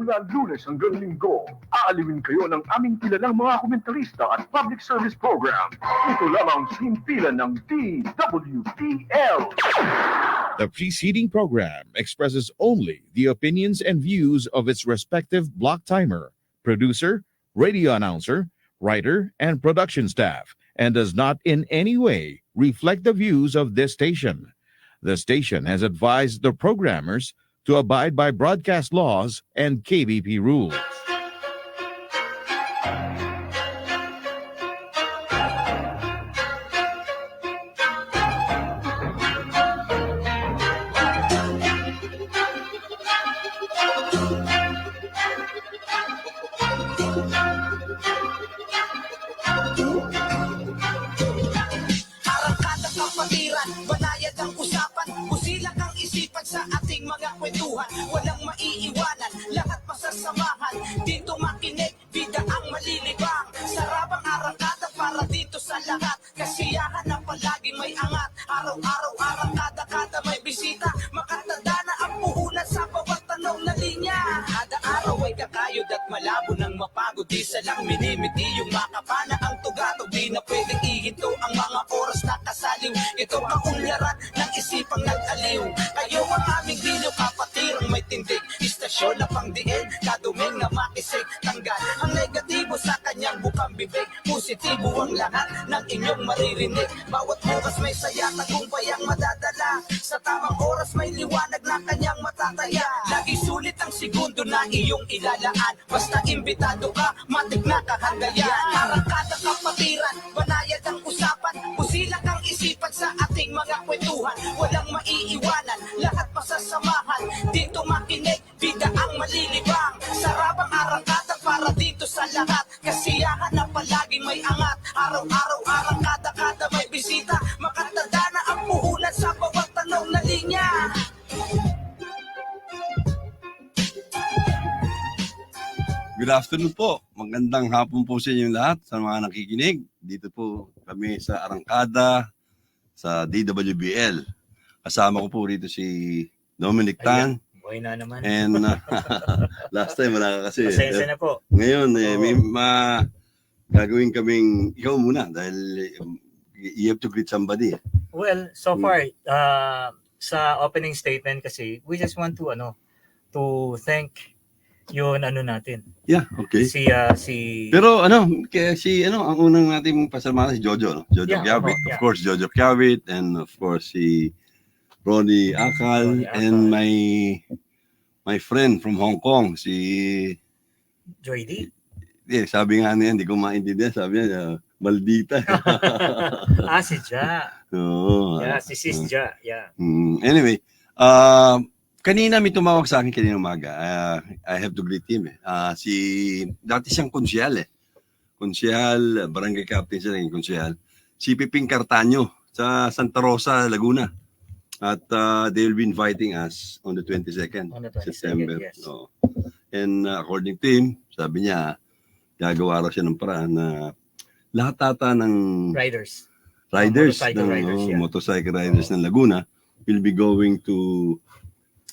Mula Lunes hanggang Linggo, aaliwin kayo ng aming kilalang mga komentarista at public service program. Ito lamang himpilan ng DWTL. The preceding program expresses only the opinions and views of its respective block timer, producer, radio announcer, writer, and production staff, and does not in any way reflect the views of this station. The station has advised the programmers to abide by broadcast laws and KBP rules. Sa ating mga kwentuhan, walang maiiwanan, lahat masasamahan. Dito makinig, bida ang malilibang. Sarap ang arangkada para dito sa lahat. Kasiyahan na palagi may angat. Araw-araw arangkada-kada may bisita. Makatanda na ang puhunan sa bawat tanong na linya. Kada araw ay kakayod at malabo ng mapagod. Di salang minimiti yung makapana ang tugatog. Di na pwedeng ihinto ang mga oras na kasaliw. Ito kaunlaran ng isipang nag-aliw. Kayo ang aming giliw, kapatirang may tindig. Istasyon na pangdiin, kaduming na makisig. Tanggal ang negatibo sa kanyang bukang bibig. Positibo ang lahat ng inyong maririnig. Bawat bukas may saya, tagumpay ang madadala. Sa tamang oras may liwanag na kanyang matataya. Lagi sulit ang segundo na iyong ilalaan. Basta imbitado ka, matik na kahangayan. Arangkada kapatiran, banayad ang usapan. Busilak ang isipan sa ating mga kwentuhan. Walang maiiwanan, lahat masasamahan. Dito makinig, bida ang malilibang. Sarap ang arangkada para dito sa lahat. Kasiyahan na palagi may angat. Araw-araw arangkada-kada may bisita. Makatanda na ang puhunan sa bawat tanong na linya. Good afternoon po. Magandang hapon po sa inyo lahat, sa mga nakikinig. Dito po kami sa Arangkada, sa DWBL. Kasama ko po rito si Dominic Tan. Buhay na naman. And last time wala ka kasi. Pasensya na po. Ngayon, may gagawin kaming, ikaw muna, dahil you have to greet somebody. Well, so far, sa opening statement kasi, we just want to thank yung natin. Yeah, okay. Si Pero kaya ang unang nating pasalamatan si Jojo, no? Jojo Yeah, Kiawit. yeah. Of course, Jojo Kiawit, and of course si Ronnie Akal, and my friend from Hong Kong, si Joy D. sabi nga niya, hindi ko maintindihan, sabi niya, maldita. Si Ja. Oo. Yeah, si Sis Ja. Yeah. Anyway, kanina may tumawag sa akin kanina umaga. I have to greet him. Dati siyang konsyal Konsyal, barangay captain siya naging konsyal. Si Piping Cartaño sa Santa Rosa, Laguna. At they will be inviting us on the 22nd On the 22nd, September. yes. Oo. And according to him, sabi niya, gagawa raw siya ng paraan na lahat ata ng Riders. motorcycle riders ng Laguna will be going to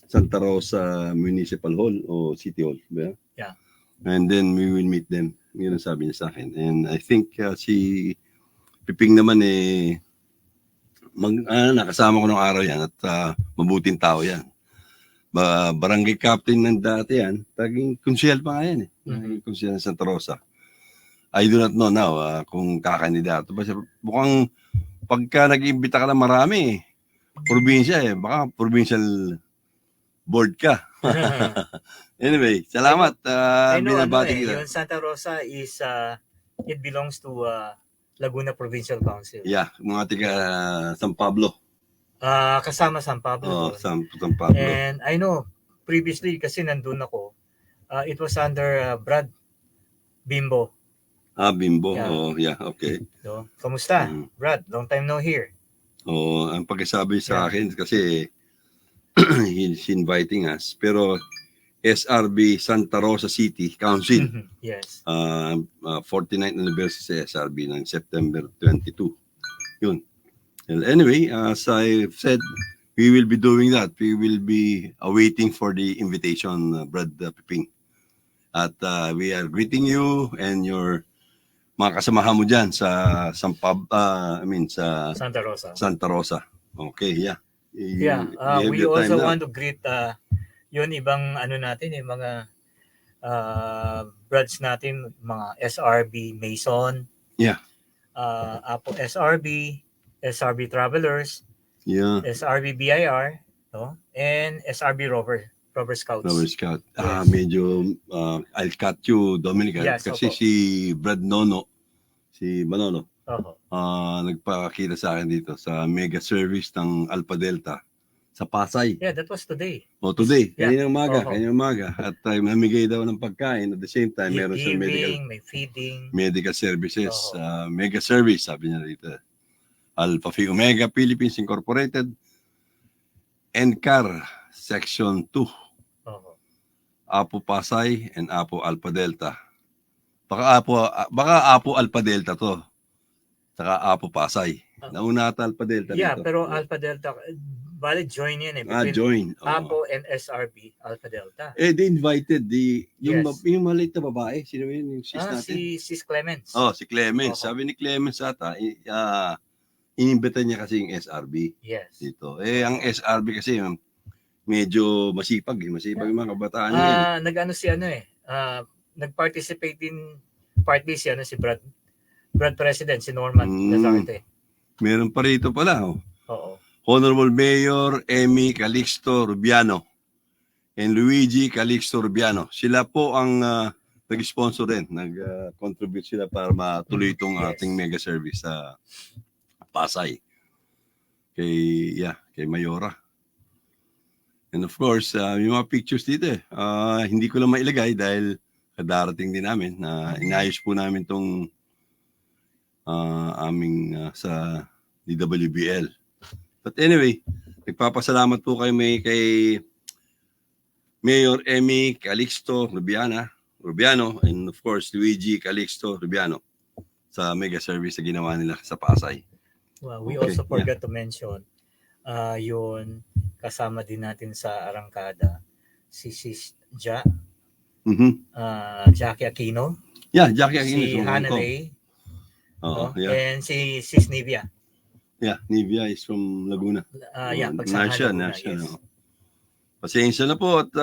Santa Rosa Municipal Hall o City Hall. Ba? Yeah. And then we will meet them. Yun ang sabi niya sa akin. And I think si Piping naman nakasama ko nung araw yan at mabuting tao yan. Barangay captain ng dati yan. Taging konsyel pa nga yan Naging konsyel ng Santa Rosa. I do not know now kung kakandidato. Basta mukhang pagka nag-imbita ka na marami, probinsya baka provincial board ka. Anyway, salamat. I know, Binabati kita. yung Santa Rosa is, it belongs to Laguna Provincial Council. Yeah, mga tiga San Pablo. Kasama San Pablo. San Pablo. And I know, previously kasi nandun ako, it was under Brad Bimbo. Bimbo. Yeah. Yeah, okay. So, kamusta? Brad, long time no hear. Ang pagkasabi sa akin kasi he's inviting us. Pero SRB Santa Rosa City Council. Yes. 49th anniversary sa SRB ng September 22. Yun. Well, anyway, as I said, we will be doing that. We will be awaiting for the invitation, Brad Piping. At we are greeting you and your mga kasamahan mo dyan sa sa Santa Rosa. Santa Rosa. Okay, yeah. Yeah, You have we your time also now. want to greet yun ibang ano natin, yung mga brads natin, mga SRB Mason, Yeah. Apo SRB, SRB Travelers, Yeah. SRB BIR, no? And SRB Rover Scouts. Flower Scout. Yes. Medyo I'll cut you, Dominic. Yes, Kasi opo. si Brad Nono, si Manolo, Oho. nagpakita sa akin dito sa mega service ng Alpha Delta sa Pasay. Yeah, that was today. Today, Yeah. kaninang umaga. At namigay daw ng pagkain. At the same time, meron siyang Giving, may feeding. medical services. Oo. Mega service, sabi niya dito. Alpha Phi Omega Philippines Incorporated, NCAR Section 2. Oho. Apo Pasay and Apo Alpha Delta. Baka Apo Alpha Delta to. Saka Apo Pasay. Nauna ata Alpha Delta Yeah, dito. pero Alpha Delta, bale join yan eh. Join. Oo. Apo and SRB, Alpha Delta. They invited yung Yes. yung maliit na babae. Sino yun? Yung sis natin? Si Sis Clemens. Si Clemens. Oo. Sabi ni Clemens ata, inimbita niya kasi yung SRB Yes. dito. Ang SRB kasi medyo masipag. Masipag yung mga kabataan niya. Nag-ano si ano eh. Nag-participate din partly si Brad President, si Norman Lazarte. Meron pa rito pala. Oo. Honorable Mayor Emmy Calixto Rubiano and Luigi Calixto Rubiano. Sila po ang nag-sponsor din. Nag-contribute sila para matuloy itong Yes. ating mega service sa Pasay. Kay Mayora. And of course, yung mga pictures dito hindi ko lang mailagay dahil kadarating din namin na inayos po namin itong aming sa DWBL. But anyway, nagpapasalamat po kay Mayor Emmy Calixto Rubiano and of course Luigi Calixto Rubiano sa mega service na ginawa nila sa Pasay. Well, we Okay, also forgot to mention yun kasama din natin sa arangkada si Sis Jackie Aquino, Yeah, Jackie Aquino. si Hannah Ray, and si Sis Nivia. Yeah, Nivia is from Laguna. Pagsamahan Nasya. yes. Pasensya na po at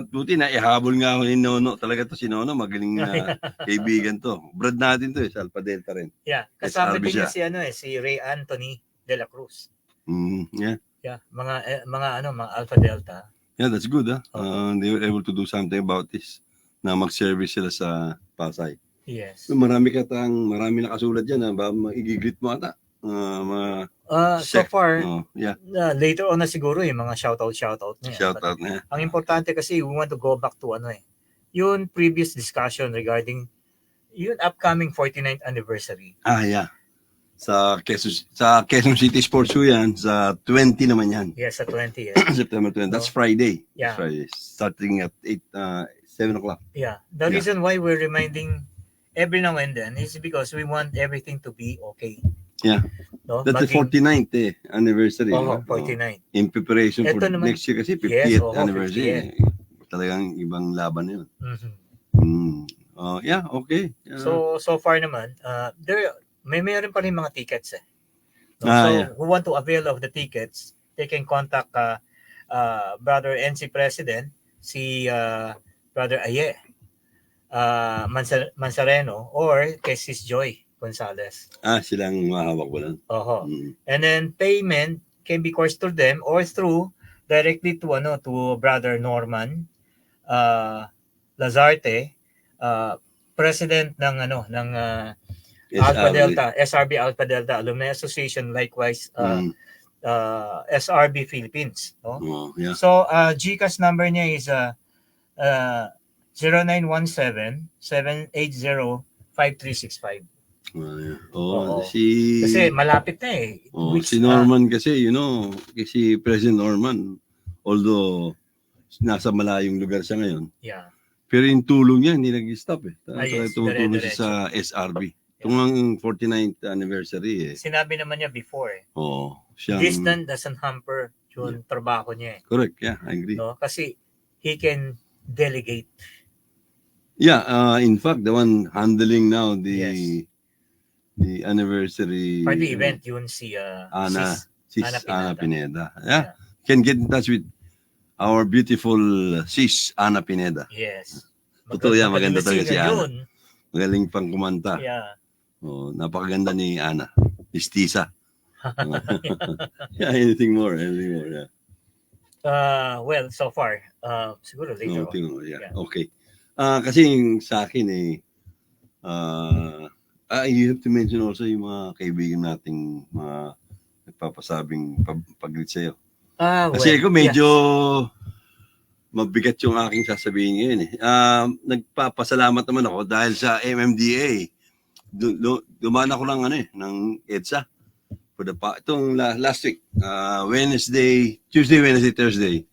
buti na ihabol nga ako ni Nono. Talaga to si Nono, magaling na kaibigan to. Brad natin to sa Alpha Delta rin. Yeah, kasama SRB din niya siya. si Ray Anthony de la Cruz. Yeah. Yeah, mga Alpha Delta. Yeah, that's good. Okay. They were able to do something about this na mag-service sila sa Pasay. Yes. Marami nakasulat dyan. Igigreet mo ata. So far, Yeah, later on na siguro yung mga shoutout niya. shout But out na. ang importante kasi we want to go back to yung previous discussion regarding yung upcoming 49th anniversary. Yeah. Sa Quezon City Sports Show yan. Sa 20 naman yan. Yes, sa 20. Yes. September 20. That's Friday. Yeah. That's Friday. Starting at 7 o'clock. Yeah. The Yeah. reason why we're reminding every now and then is because we want everything to be okay. Yeah. No? That's the 49th anniversary. Oh, no? 49. In preparation for Ito naman- next year kasi 50th Yes, anniversary. Talagang ibang laban na yun. Mhm. Yeah, okay. So far naman, mayroon pa rin mga tickets eh. No? Yeah. Who want to avail of the tickets, they can contact Brother NC President, si Brother Aye Manzareno, or kay Sis Joy Gonzalez. Silang mahawak ko lang. Oho. And then payment can be course through them or through directly to Brother Norman Lazarte, President ng Alpha Delta, SRB Alpha Delta Alumni Association, likewise SRB Philippines, no? Yeah. So GCash number niya is 0917-780-5365. Yeah. Oo. Si Kasi malapit na eh. si Norman kasi, si President Norman, although nasa malayong lugar siya ngayon, Yeah. pero yung tulong niya hindi nag-stop eh. Yes, Tumutulong siya dire-diretso. sa SRB. Itong ang 49th anniversary Sinabi naman niya before eh. Siyang, Distance doesn't hamper yung trabaho niya eh. correct, yeah, I agree. No? Kasi he can delegate. Yeah, in fact, the one handling now Yes. the anniversary For the event, yun si Ana, Sis Ana Ana Pineda. Pineda. Yeah, can get in touch with our beautiful Sis Ana Pineda. Yes. Totoo yan, Magaling maganda na talaga si singer Ana. yun. Magaling pang kumanta. Yeah. Oh, napakaganda ni Ana. Mistisa. Yeah, anything more. Yeah. Well, so far, siguro later No, on. tingnan mo, yeah. Yeah. Okay. Kasi yung sa akin you have to mention also yung mga kaibigan nating mga nagpapasabing pag-greet sa'yo. Kasi ako medyo mabigat yung aking sasabihin ngayon eh. Nagpapasalamat naman ako dahil sa MMDA. Dumaan ako ng EDSA. Itong last week, Tuesday, Wednesday, Thursday,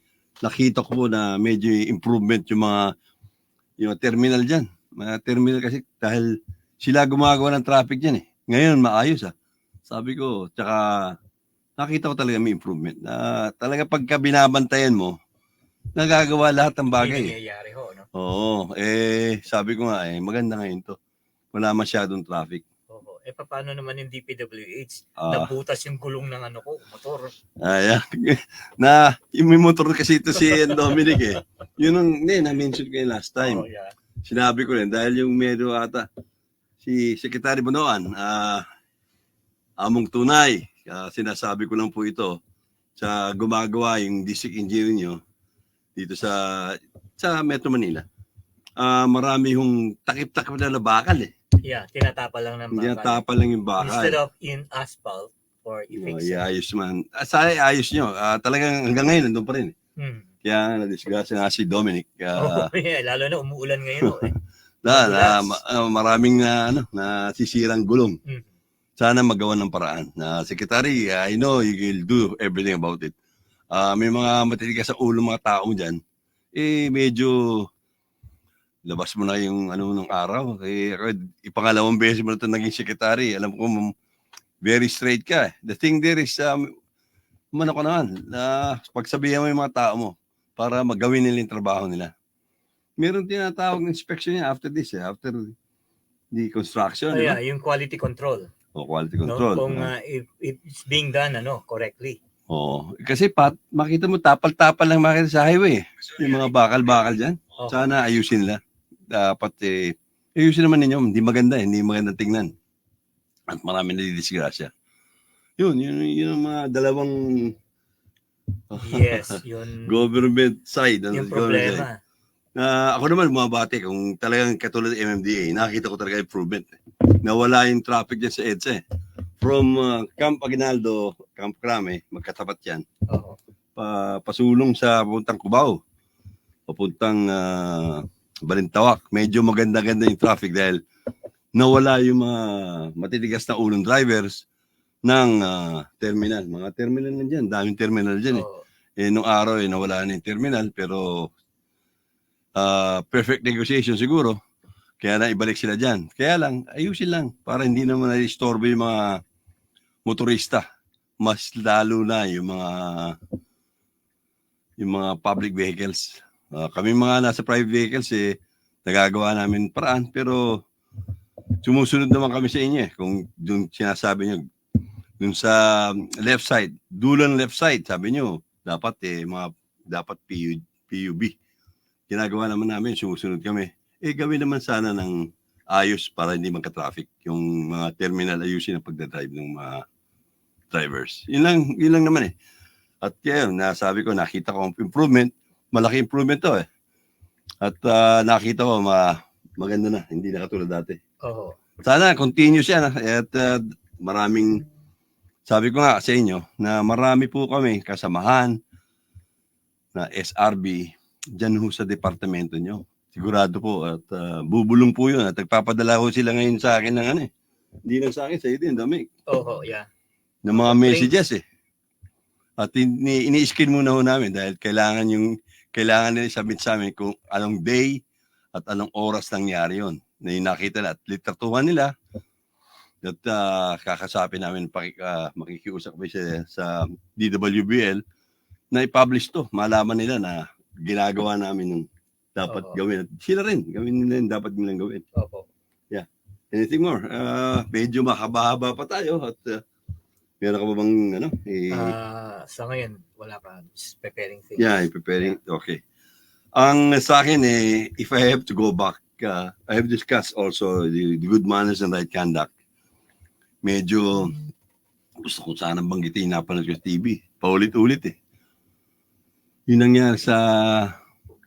nakita ko po na medyo improvement yung terminal dyan. Mga terminal kasi dahil sila gumagawa ng traffic dyan eh. Ngayon, maayos Sabi ko, tsaka nakita ko talaga may improvement. Talaga pagka binabantayan mo, nagagawa lahat ng bagay. Nangyayari ho, no? Oo. Sabi ko nga maganda ngayon to. Wala masyadong traffic. Oo. Paano naman yung DPWH? Ah. Nabutas yung gulong ng motor. Yeah. May motor kasi ito si Dominic eh. Yun ang, na-mention ko yung last time. Oh, yeah. Sinabi ko rin, dahil yung meron ata, si Secretary Bonoan, among tunay, sinasabi ko lang po ito, sa gumagawa yung district engineer nyo, dito sa Metro Manila. Marami yung takip-takip na bakal eh. Yeah, tinatapa lang ng bakal. Tinatapa lang yung bakal. Instead of in asphalt or i-fix it. Ayos man. Ayos nyo. Talagang hanggang ngayon, nandun pa rin. Kaya na-disgrasya nga si Dominic. Lalo na umuulan ngayon. Maraming nasisirang gulong. Sana magawa ng paraan. Secretary, I know you will do everything about it. May mga matitigas sa ulo mga tao dyan. Medyo labas mo na yung ng araw. Ipangalawang beses mo na ito naging secretary. Alam ko, very straight ka. The thing there is, pagsabihan mo yung mga tao mo para magawin nila yung trabaho nila. Meron tinatawag ng inspection niya after this, after the construction. Yung quality control. Quality control. No? Kung if it's being done correctly. Kasi makita mo, tapal-tapal lang makita sa highway. Yung mga bakal-bakal dyan. Sana ayusin nila. Dapat ayusin naman ninyo. Hindi maganda tingnan. At marami nadidisgrasya. Yun ang mga dalawang yes, yun government side. Yung problema. Ako naman bumabati kung talagang katulad ng MMDA, nakita ko talaga improvement. Nawala yung traffic dyan sa EDSA. From Camp Aguinaldo, Camp Crame, magkatapat yan. Pasulong sa puntang Cubao, papuntang Balintawak. Medyo maganda-ganda yung traffic dahil nawala yung mga matitigas na ulong drivers ng terminal. Mga terminal na dyan. Daming terminal dyan nung araw nawala na yung terminal pero perfect negotiation siguro. Kaya na ibalik sila dyan. Kaya lang, ayusin lang para hindi naman na-istorbo yung mga motorista. Mas lalo na yung mga public vehicles. Kami mga nasa private vehicles nagagawa namin paraan pero sumusunod naman kami sa inyo kung yung sinasabi nyo dun sa left side, dulang left side, sabi nyo dapat dapat PUB. Ginagawa naman namin, sumusunod kami. Gawin naman sana ng ayos para hindi magka-traffic yung mga terminal, ayusin ang pagdadrive ng mga drivers. Yun lang naman At kaya nasabi ko, nakita ko ang improvement. Malaki improvement to At nakita ko maganda na, hindi na katulad dati. Sana continuous yan at maraming, sabi ko nga sa inyo na marami po kami kasamahan na SRB dyan sa departamento nyo. Sigurado po at bubulong po yun at nagpapadala ko sila ngayon sa akin ng hindi lang sa akin, sa iyo din, Dominic. Yeah. Ng mga messages At ini-screen muna ho namin dahil kailangan nila submit sa amin kung anong day at anong oras nangyari yun. Na yung nakita na at litratuhan nila at kakasapin namin makikiusap kami sa DWBL na i-publish to. Malaman nila na ginagawa namin dapat Oo. gawin. At sila rin, gawin nila yung dapat nilang gawin. Opo. Anything more? Medyo makabahaba pa tayo at meron ka ba bang Sa ngayon, wala pa. Just preparing things. preparing. Okay. Ang sa akin if I have to go back, I have discussed also the good manners and right conduct. Medyo gusto ko sana banggitin napanood ko sa TV. Paulit-ulit Yun nangyari sa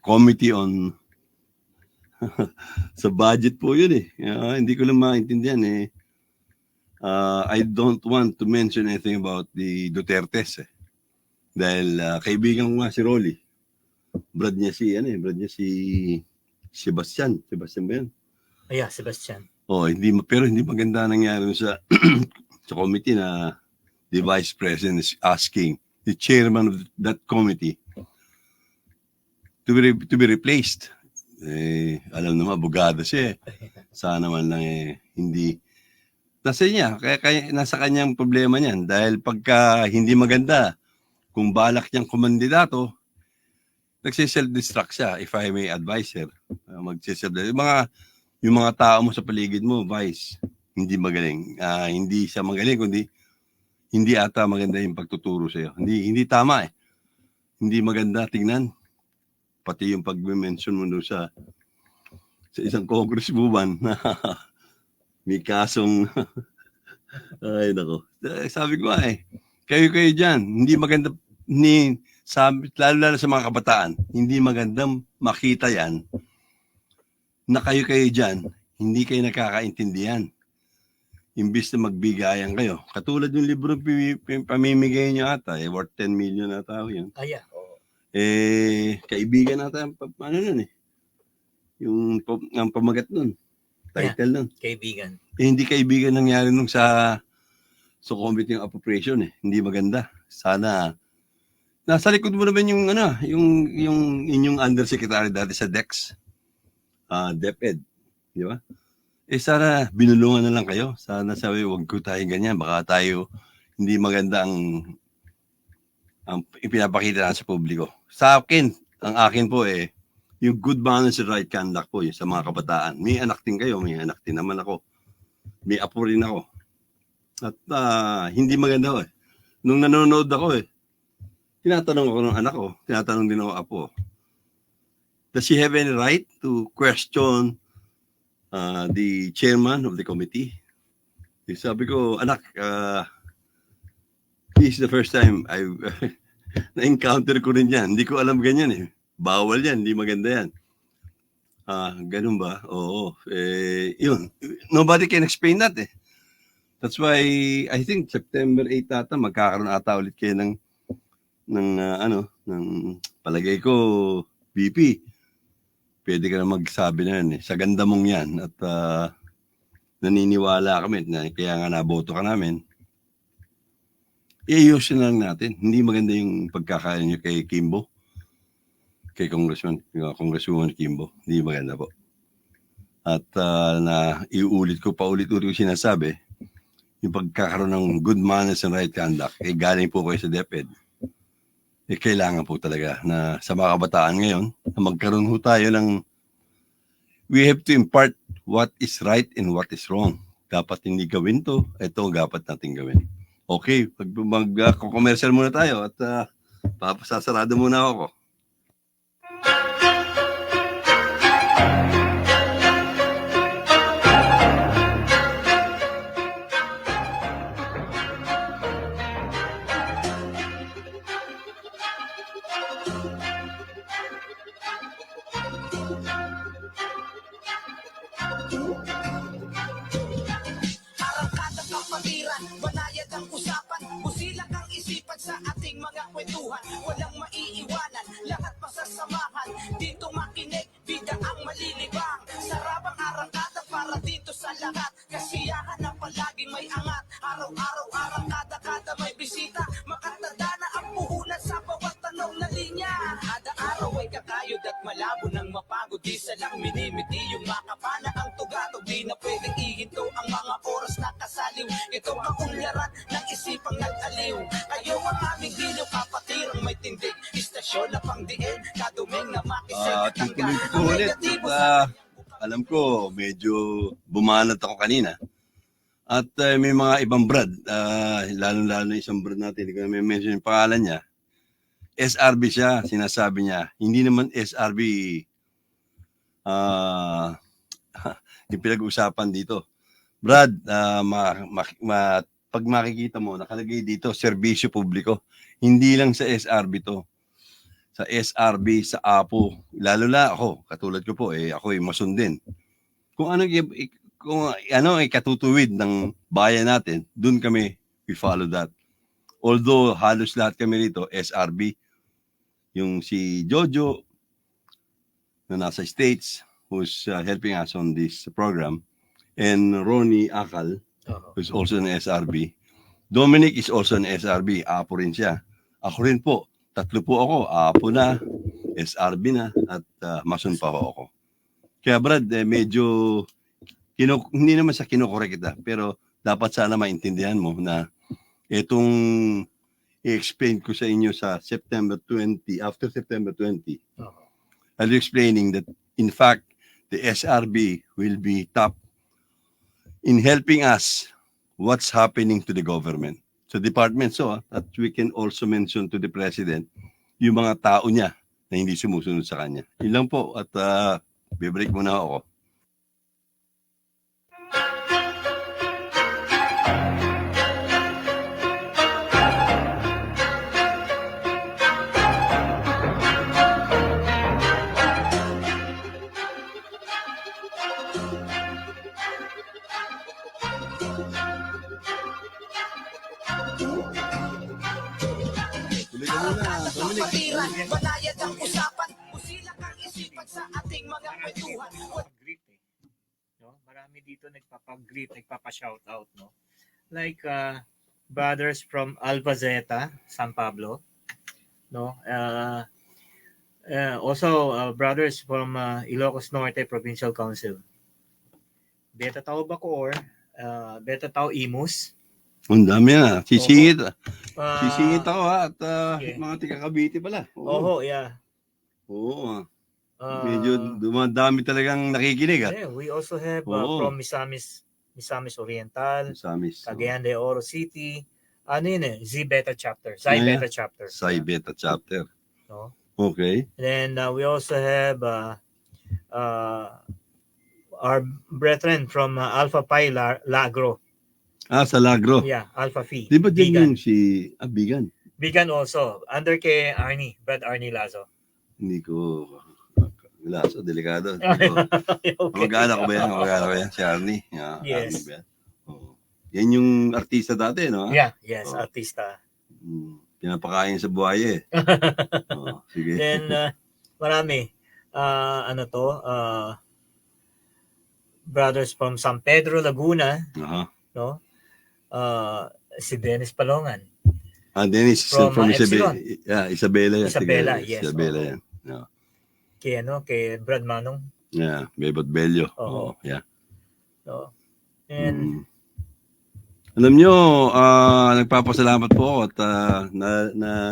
committee on sa budget po yun hindi ko lang maintindihan I don't want to mention anything about the Dutertes dahil kaibigan ko nga si Rolly. Brad niya si Sebastian ba yun? Yeah, Sebastian. Pero hindi maganda nangyari sa sa committee na the vice president is asking the chairman of that committee to be replaced. Alam naman, abogado siya. Sana man lang hindi. Kaya nasa kanyang problema niyan. Dahil pagka hindi maganda, kung balak niyang kumandidato, nagsiself-destruct siya, if I may advise her. Magsiself-destruct. Yung mga tao mo sa paligid mo, vice, hindi magaling. Hindi siya magaling, kundi hindi ata maganda yung pagtuturo sa'yo. Hindi tama Hindi maganda tingnan. Pati yung pag-mention mo doon sa isang congresswoman na may kasong ay nako. Sabi ko kayo dyan, hindi maganda lalo sa mga kabataan, hindi magandang makita yan na kayo dyan, hindi kayo nakakaintindihan. Imbis na magbigayan kayo. Katulad yung libro pamimigay nyo ata, worth 10 million na tao yun. Yeah. Kaibigan natin, nun yung ang pamagat nun, title nun. Kaibigan. Hindi kaibigan nangyari nung sa committee ng appropriation Hindi maganda. Sana, nasa likod mo naman yung inyong undersecretary dati sa DEX, DepEd, di ba? Sana binulungan na lang kayo. Sana sabi, wag ko tayo ganyan. Baka tayo hindi maganda ang ipinapakita na sa publiko. Sa akin, ang akin po yung good manners and right conduct po sa mga kabataan. May anak din kayo, may anak din naman ako. May apo rin ako. At hindi maganda Nung nanonood ako tinatanong ako ng anak ko, tinatanong din ako apo. Does she have any right to question the chairman of the committee? Sabi ko, anak, this is the first time na-encounter ko rin yan. Hindi ko alam ganyan Bawal yan, hindi maganda yan. Ganun ba? Oo. Yun. Nobody can explain that That's why, I think, September 8 ata, magkakaroon ata ulit kayo ng palagay ko, BP. Pwede ka na magsabi na yan Sa ganda mong yan. At naniniwala kami na kaya nga naboto ka namin. I-ayusin lang natin. Hindi maganda yung pagkakain nyo kay Kimbo. Kay Congresswoman Kimbo. Hindi maganda po. At na iulit ko sinasabi, yung pagkakaroon ng good manners and right conduct, galing po kayo sa DepEd. Kailangan po talaga na sa mga kabataan ngayon, na magkaroon tayo ng, we have to impart what is right and what is wrong. Dapat hindi gawin to, ito dapat natin gawin. Okay, mag-commercial muna tayo at papasasarado muna ako. Arangkada kapatiran, banayad ang usapan, busilak ang isipan sa ating mga kwentuhan. Walang maiiwanan, lahat masasamahan. Dito makinig, bida ang malilibang. Sarabang arangkada para dito sa lahat. Kasiyahan na palaging may angat. Araw-araw arangkada, may bisita. Makatanda na ang puhunan sa bawat tanong na linya. Kada araw ay kakayod at malabo ng mapagod. Di salang minimiti yung makapana ang tugatog. Di na pwedeng ihinto ang mga oras na kasaliw. Ito ang unlaran ng isipang nag-aliw. Kayo ang aming giliw, kapatirang may tindig. Istasyon na pangdiin, kaduming na makisig. tutuloy ko po ulit. Alam ko, medyo bumanat ako kanina. At may mga ibang brad, lalo-lalo isang brad natin, hindi ko na may mention yung pangalan niya. SRB siya, sinasabi niya. Hindi naman SRB yung pinag-usapan dito. Brad, pag makikita mo, nakalagay dito, serbisyo publiko. Hindi lang sa SRB to. Sa SRB, sa APO, lalo na ako, katulad ko po, ako ay masundin. Kung ano ay katutuwid ng bayan natin, dun kami, we follow that. Although halos lahat kami rito, SRB, yung si Jojo, na nasa States, who's helping us on this program, and Ronnie Akal, who's also an SRB. Dominic is also an SRB, APO rin siya. Ako rin po, tatlo po ako, APO na, SRB na, at mason pa ako. Kaya Brad, medyo, hindi naman sa kinokorek kita, pero dapat sana maintindihan mo na itong i-explain ko sa inyo sa September 20, after September 20, I'll be explaining that, in fact, the SRB will be top in helping us what's happening to the government. So department, so that we can also mention to the President yung mga tao niya na hindi sumusunod sa kanya. Yun lang po at bibreak muna ako. Kapatiran, banayad ang usapan, usilak ang isipan sa ating mga kwentuhan. Greet no? Marami dito nagpapag-greet, nagpapa-shoutout, no? Like brothers from Alpha Zeta, San Pablo, no? Also brothers from Ilocos Norte Provincial Council. Beta Tau Bacoor, Beta Tau Imus. Ang dami na. Sisingit ako ha. At mga taga-Cavite pala. Oo, yeah. Oo. Medyo dumadami talagang nakikinig. Yeah, we also have from Misamis Oriental, Misamis. Cagayan de Oro City. Ano yun Z Beta Chapter. Psi Beta Chapter. Psi Beta Chapter. No? Okay. Then we also have our brethren from Alpha Pi Lagro. Sa Lagro. Yeah, Alpha Phi. Di ba dyan yung si Bigan? Bigan also. Under kay Brad Arnie Lazo. Hindi ko... Lazo, delikado. Okay. Mag-anak ko ba yan? Si Arnie. Yes. Arnie ba yan? Yan yung artista dati, no? Yeah, yes, artista. Pinapakain sa buhay sige. Then, marami. Brothers from San Pedro, Laguna. No? Si Dennis Palongan. Dennis from Isabela. Isabela. Isabela, yes. Isabela yan. No. Kay Brad Manong. Yeah, Bebot Bello. Yeah. So, and alam nyo, nagpapasalamat po ako at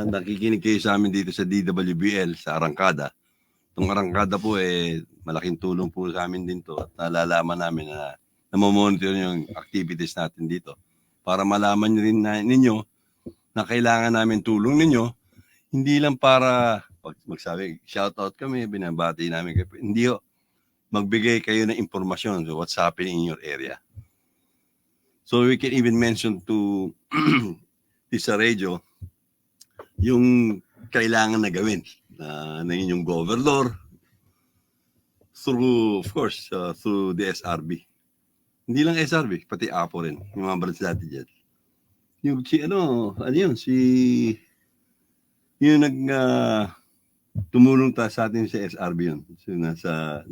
nakikinig kayo sa amin dito sa DWBL, sa Arangkada. Itong Arangkada po, malaking tulong po sa amin din to at nalalaman namin na namomonitor yung activities natin dito para malaman nyo rin ninyo na kailangan namin tulong ninyo, hindi lang para magsabi, shoutout kami, binabati namin kayo. Hindi magbigay kayo ng impormasyon so what's happening in your area. So we can even mention to this radio yung kailangan na gawin ng inyong governor through, of course, through the SRB. Hindi lang SRB, pati APO rin. Yung mga branch natin dyan. Yung tumulong sa atin sa SRB yun. So, nasa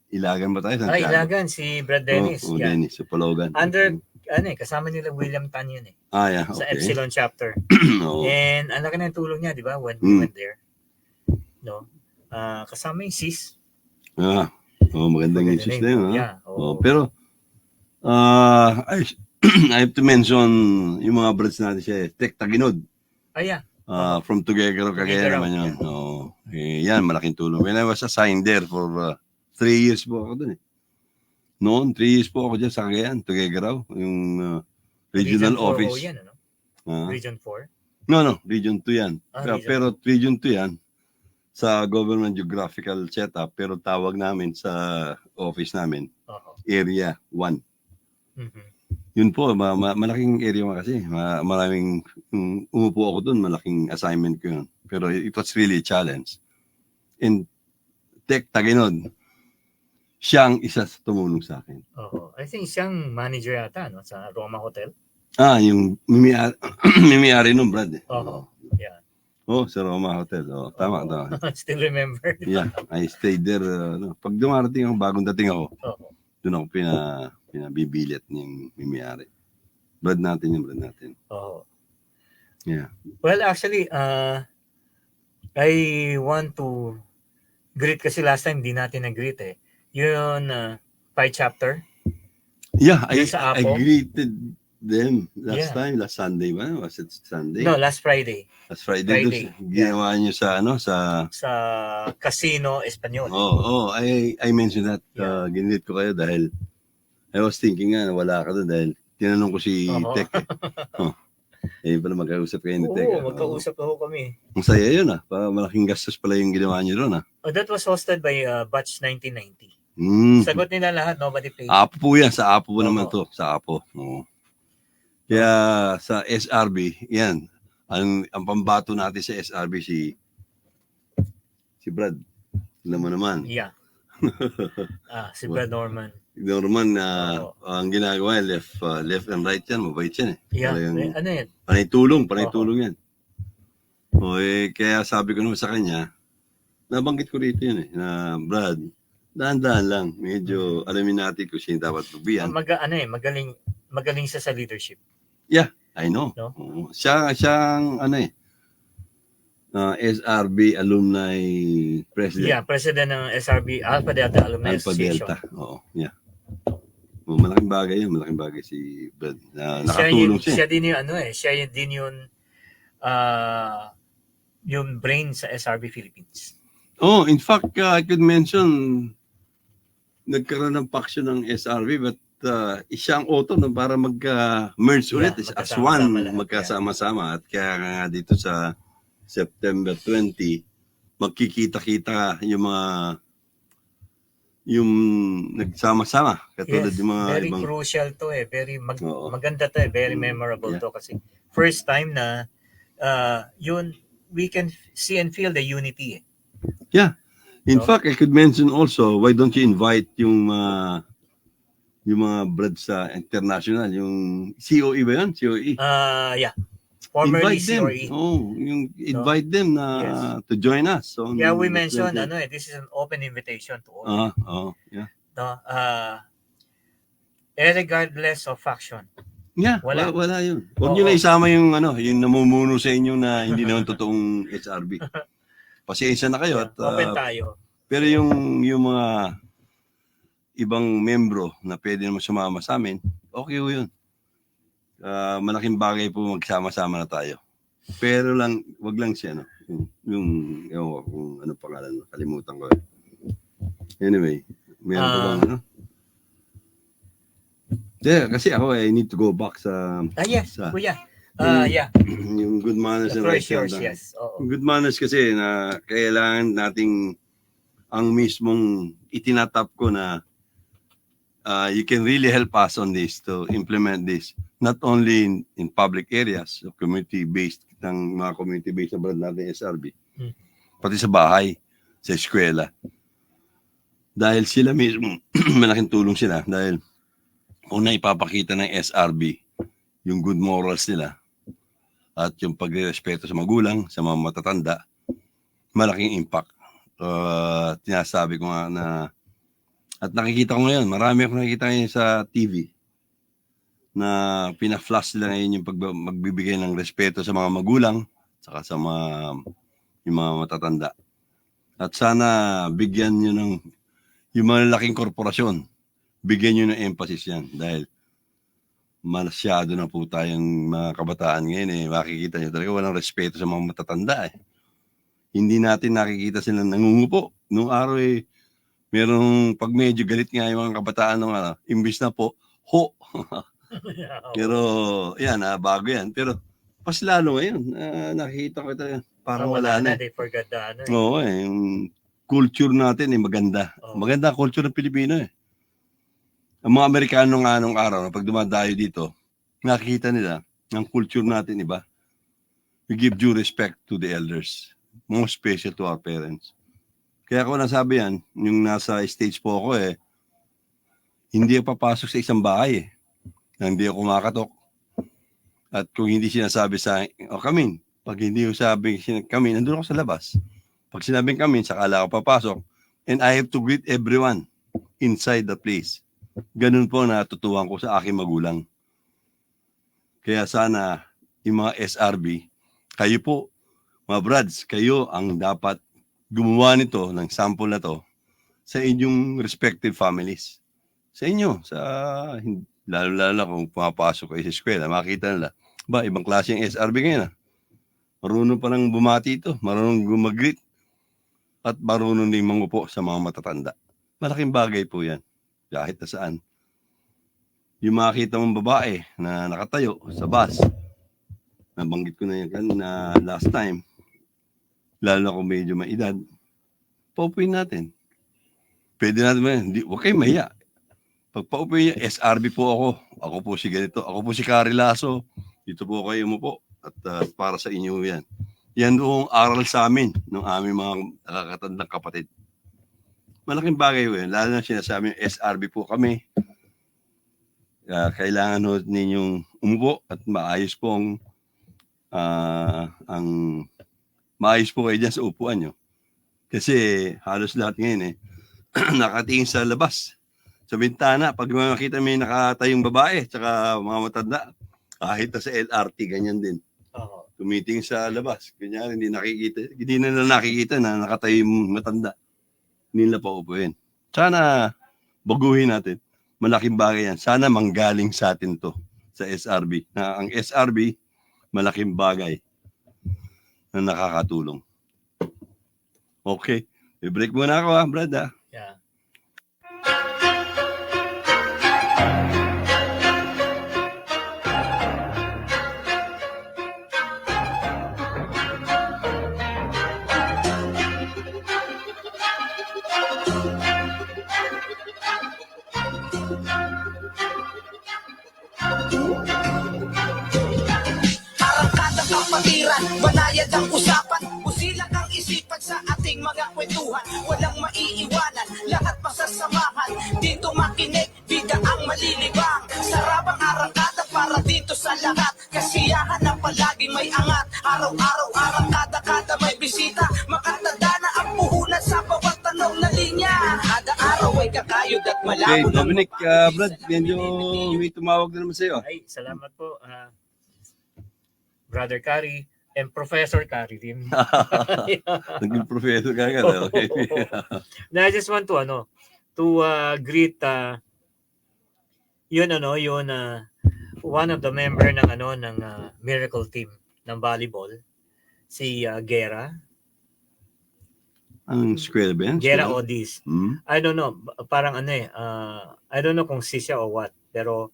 Ilagan ba tayo? Ilagan, si Brad Dennis. Dennis, sa Palogan. Under, kasama nila William Tan yun yeah, sa okay. Epsilon chapter. And ang laki na tulong niya, di ba? When we went there. No? Kasama yung SIS. Magandang yung SIS na yun. Yeah. Pero, I have to mention yung mga branch natin siya, Tech Taginod. Yeah. From Tuguegarao, Cagayan Tuguegarao, naman yun. Oo. Yan, malaking tulong. When I was assigned there for 3 years po ako dun eh. Noon, 3 years po ako dyan sa Cagayan, Tuguegarao, yung regional Region 4 office. ho yan, ano? Ah. Region 4? No, Region 2 yan. Region Pero Region 2 yan sa government geographical setup, pero tawag namin sa office namin, Oo. Area 1. Mhm. Yun po, malaking area kasi. Maraming, umupo ako dun, malaking assignment ko yun. Pero it was really a challenge. And Tech Taginod, siyang isa sa tumulong sa akin. Oo. I think siyang manager yata, no? Sa Roma Hotel. Yung mimi-ari nung Brad eh. Oo. Yeah. Sa Roma Hotel. Tama. Still remember. Yeah, I stayed there. Pag dumarating ako, bagong dating ako, Oo. doon ako pinabibilit ng mimi-ari. Brad natin. Oo. Yeah. Well, actually, I want to greet kasi last time di natin nag-greet eh. Yun, Pi chapter. Yeah, Yung sa I Apo? greeted them last Yeah. time, last Sunday ba? Was it Sunday? No, last Friday. Last Friday. Friday. Ginawa niyo sa Sa Casino Espanyol. I mentioned that. Yeah. Ginit ko kayo dahil I was thinking nga wala ka doon dahil tinanong ko si Oo. Tech eh. Pala magkausap kayo ni Tech. Oo, magkausap ako kami. Ang saya yun malaking gastos pala yung ginawa niyo ron That was hosted by Batch 1990. Sagot nila lahat, nobody paid. Apo po yan, sa Apo po naman Oo. to, sa Apo. Oo. Kaya sa SRB, yan, ang pambato natin sa SRB si Brad. Naman. Yeah. Si Brad Norman. Norman, Oo. ang ginagawa, left and right yan, mabait yan eh. Yeah. Talagang Ano yan? panay tulong yan. Kaya sabi ko naman sa kanya, nabanggit ko rito yun eh, na Brad, dahan-dahan lang. Medyo alamin natin kung sino dapat magbiyan. Magaling siya sa leadership. Yeah, I know. No? Oo. Siyang SRB alumni president. Yeah, president ng SRB, Alpha Delta Alumni Alpha Association. Delta. Oo, yeah. Malaking bagay si Brad. Nakatulong siya. Siya din yung siya din yung brain sa SRB Philippines. In fact, I could mention nagkaroon ng faction ng SRB but isang auto na para mag-merge ulit as one, magkasama-sama. At kaya nga dito sa September 20, magkikita-kita yung nagsama-sama. Katulad yung mga very ibang... crucial to very Oo. maganda to very memorable Yeah. to kasi first time na we can see and feel the unity. Yeah. In No? fact, I could mention also, why don't you invite yung mga Brad sa international, yung COE ba yun? COE. Yeah. Formerly Invite them. COE. Invite them to join us. So, Yeah, we mentioned this is an open invitation to all. Yeah. No? Regardless of faction. Yeah, Wala. wala yun. Huwag Oo. nyo na isama yung namumuno sa inyo na hindi naman totoong HRB. Pasensya na kayo. At, Open tayo. pero yung mga ibang membro na pwede naman sumama sa amin, okay po yun. Malaking bagay po magsama-sama na tayo. Pero wag lang siya, yung ewan ko kung ano pangalan, kalimutan ko. Anyway, meron pa bang kasi ako, I need to go back sa... Yes, kuya. Yeah. Yung good manners The and floor right is yours, conduct. yes. Oo. Good manners kasi na kailangan nating ang mismong itinatap ko na you can really help us on this to implement this. Not only in public areas, community-based, ng mga community-based na brand natin SRB, pati sa bahay, sa eskwela. Dahil sila mismo, malaking tulong sila. Dahil kung naipapakita ng SRB yung good morals nila at yung pagrespeto sa magulang, sa mga matatanda, malaking impact. Tinasabi ko nga na at nakikita ko ngayon, marami ako nakikita ngayon sa TV na pina-flash nila ngayon yung magbibigay ng respeto sa mga magulang saka sa yung mga matatanda. At sana bigyan nyo yung mga laking korporasyon, bigyan nyo ng emphasis yan dahil masyado na po tayong mga kabataan ngayon eh. Makikita nyo talaga walang respeto sa mga matatanda eh. Hindi natin nakikita sila nangungupo. Nung araw eh, merong pag medyo galit nga yung mga kabataan nung imbis na po, ho. Pero yan, bago yan. Pero mas lalo ngayon, nakikita ko talaga, parang wala na. They forgot the ano. Oo yung culture natin eh, maganda. Maganda ang culture ng Pilipino eh. Ang mga Amerikano nga nung araw, pag dumadayo dito, nakikita nila, ang culture natin iba. We give due respect to the elders. More special to our parents. Kaya ako nasabi yan, yung nasa stage po ako eh, hindi ako papasok sa isang bahay eh. Hindi ako kumakatok. At kung hindi sinasabi sa akin, come in. Pag hindi ko sabi come in, nandun ako sa labas. Pag sinabing come in, sakala ako papasok. And I have to greet everyone inside the place. Ganun po natutuwan ko sa aking magulang. Kaya sana yung mga SRB, kayo po, mga brads, kayo ang dapat gumawa nito ng sample na to sa inyong respective families. Sa inyo, lalo-lalo kung pumapasok kayo sa eskwela, makita nila, ibang klase yung SRB ngayon. Marunong pa lang bumati ito, marunong gumagrit, at marunong din mangupo sa mga matatanda. Malaking bagay po yan, kahit na saan. Yung makita mong babae na nakatayo sa bus, nabanggit ko na yan na last time, lalo kung medyo may edad, paupuin natin. Pwede natin ba yan? Huwag kayong mahiya. Pag paupuin niya, SRB po ako. Ako po si ganito. Ako po si Carrie Lasso. Dito po kayo mo po. At para sa inyo yan. Yan doong aral sa amin ng aming mga nakakatandang kapatid. Malaking bagay po yan. Lalo na sinasabi yung SRB po kami. Kailangan ninyong umupo at maayos po maayos po kayo dyan sa upuan nyo. Kasi halos lahat ngayon nakatingin sa labas. Sa bintana, pag makita may nakatayong babae, tsaka mga matanda, kahit sa LRT, ganyan din. Tumitingin sa labas. Ganyan, hindi na nila nakikita na nakatayo yung matanda. Hindi nila pa upuin. Sana baguhin natin. Malaking bagay yan. Sana manggaling sa atin to sa SRB. Na ang SRB, malaking bagay na nakakatulong. Okay. I-break muna ako Brad Yeah. Arangkada kapatiran, banayad ang usapan, busilak ang isipan sa ating mga kwentuhan. Walang maiiwanan, lahat masasamahan. Dito makinig, bida ang malilibang. Sarabang arangkada para dito sa lahat. Kasiyahan na palagi may angat. Araw-araw arangkada-kada may bisita. Makatanda na ang puhunan sa bawat tanong na linya. Kada araw ay kakayod at Okay, malabo ng Dominic, Brad, medyo may tumawag na naman sa'yo. Ay, salamat po. Brother Kari and Professor Kari din. Naging professor ka agad. Okay. I just want to greet yun one of the member ng Miracle Team ng volleyball, si Gera. Ang square ba yan? Gera Odis. Hmm? I don't know, parang I don't know kung si siya or what, pero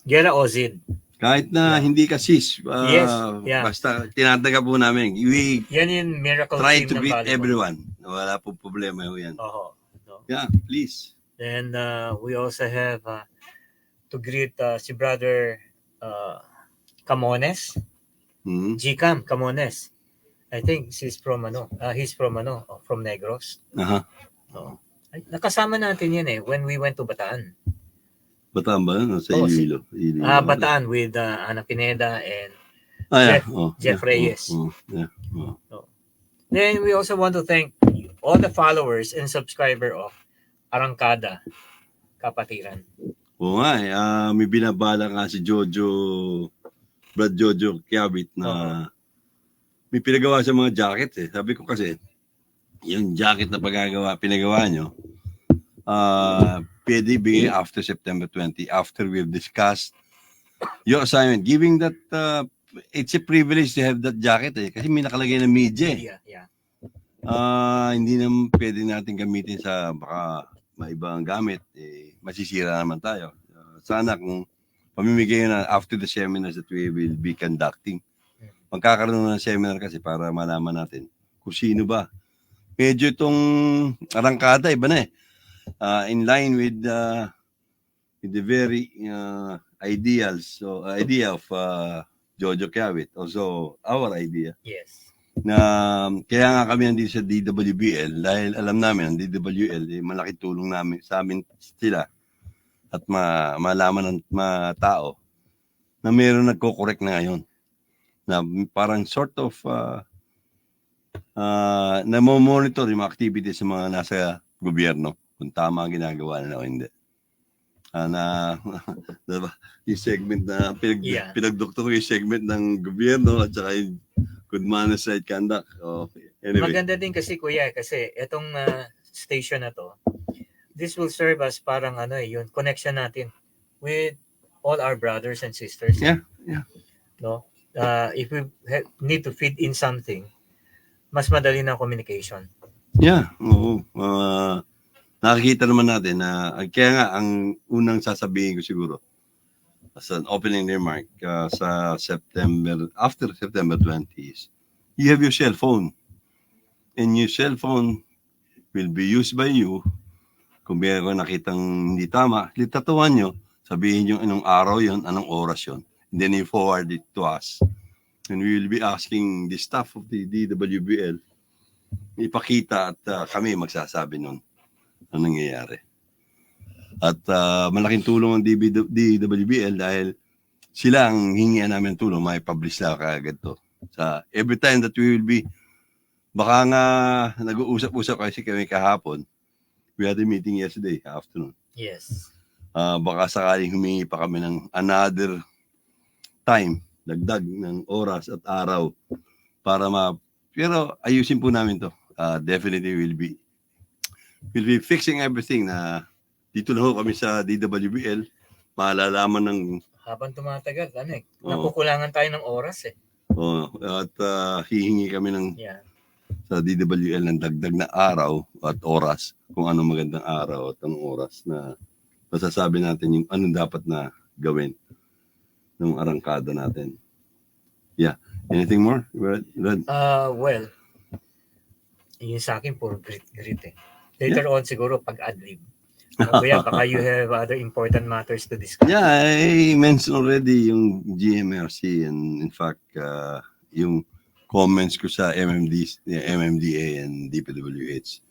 Gera Ozid. Kahit na hindi ka sis, Yes, yeah. basta tinataga po namin. We Yan yung Miracle try Team to ng greet volleyball. everyone. Wala po problema ho yan. Oo. No. Yeah, please. And we also have to greet si Brother Camones. Hmm? Gcam Camones. I think he's from from Negros. Aha. So, nakasama natin yan when we went to Bataan. Bataan ba? Sa Oh, Iloilo. Bataan with Ana Pineda and Yeah. Jeff Reyes. Yeah. then we also want to thank all the followers and subscriber of Arangkada Kapatiran. Oo nga may binabala nga si Brad Jojo Kiabit na may pinagawa sa mga jacket Sabi ko kasi, yung jacket na pinagawa nyo, pwede bigay after September 20, after we've discussed your assignment. Giving that, it's a privilege to have that jacket kasi may nakalagay na media. Yeah. Hindi naman pwede natin gamitin sa baka maibang gamit, masisira naman tayo. Sana kung pamimigay na after the seminars that we will be conducting, magkakaroon ng seminar kasi para malaman natin kung sino ba. Medyo itong arangkada, iba na in line with the very idea of Jojo Kiawit, also our idea. Yes. Na kaya nga kami nandito sa DWBL dahil alam namin ang DWL malaking tulong namin sa amin sila at malaman ng mga tao na mayroon nagko-correct na ngayon na parang sort of namo-monitor yung mga activities ng mga nasa gobyerno kung tama ang ginagawa nila o hindi. Diba? Yung segment na pinagdoktor ko yung segment ng gobyerno at saka yung good manners right conduct. Anyway. Maganda din kasi kuya, kasi itong station na to, this will serve as parang yun, connection natin with all our brothers and sisters. Yeah. No? If we need to feed in something, mas madali na communication. Yeah, oo. Nakikita naman natin na kaya nga ang unang sasabihin ko siguro as an opening remark sa after September 20 is you have your cell phone and your cell phone will be used by you. Kung meron nakitang hindi tama, litatuan nyo, sabihin nyo anong araw yon, anong oras yon, and then you forward it to us and we will be asking the staff of the DWBL ipakita at kami magsasabi nun ang nangyayari. At malaking tulong ang DWBL dahil sila ang hingian namin tulong, may publish na kaagad to. Every time that we will be, baka nga nag-uusap-usap kasi kami kahapon, we had a meeting yesterday afternoon. Yes. Baka sakaling humingi pa kami ng another time, dagdag ng oras at araw para pero ayusin po namin to. Definitely we'll be fixing everything na dito na ho kami sa DWBL, malalaman ng habang tumatagal, nakukulangan tayo ng oras at hihingi kami ng sa DWL ng dagdag na araw at oras kung anong magandang araw at anong oras na masasabi natin yung anong dapat na gawin ng arangkada natin. Yeah. Anything more? Well, yun sa akin puro greet. Later on siguro pag ad-lib. Kuya, baka you have other important matters to discuss. Yeah, I mentioned already yung GMRC and in fact yung comments ko sa MMDA and DPWH.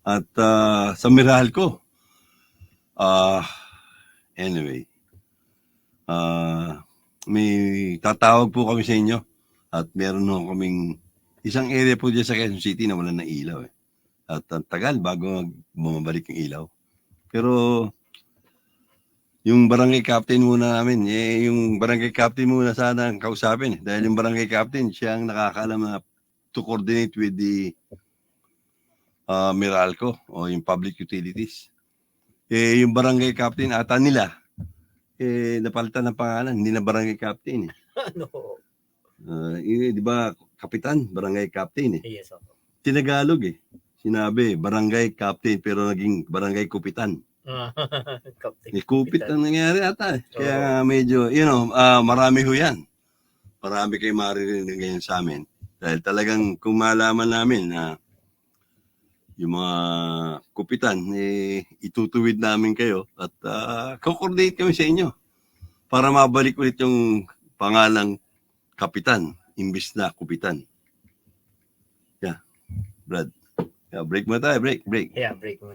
At sa Meralco. Anyway, may tatawag po kami sa inyo at meron ho kaming isang area po dyan sa Quezon City na wala ng ilaw At ang tagal bago bumabalik yung ilaw. Pero yung barangay captain muna namin, yung barangay captain muna sana ang kausapin. Dahil yung barangay captain, siya ang nakakaalam na to coordinate with the Meralco o yung public utilities. Yung barangay captain ata nila, napalitan ng pangalan, hindi na barangay captain. Ano? Di ba, kapitan, barangay captain Yes, Tinagalog Sinabi, barangay captain pero naging barangay kupitan. Kupit ang nangyari ata Kaya medyo, marami ho yan. Marami kayo maririnig ngayon sa amin. Dahil talagang kung malaman namin na yung mga kupitan, itutuwid namin kayo at co-coordinate kami sa inyo para mabalik ulit yung pangalang kapitan imbis na kupitan. Yeah, Brad. Yeah, break mo tayo. Break. Yeah, break mo.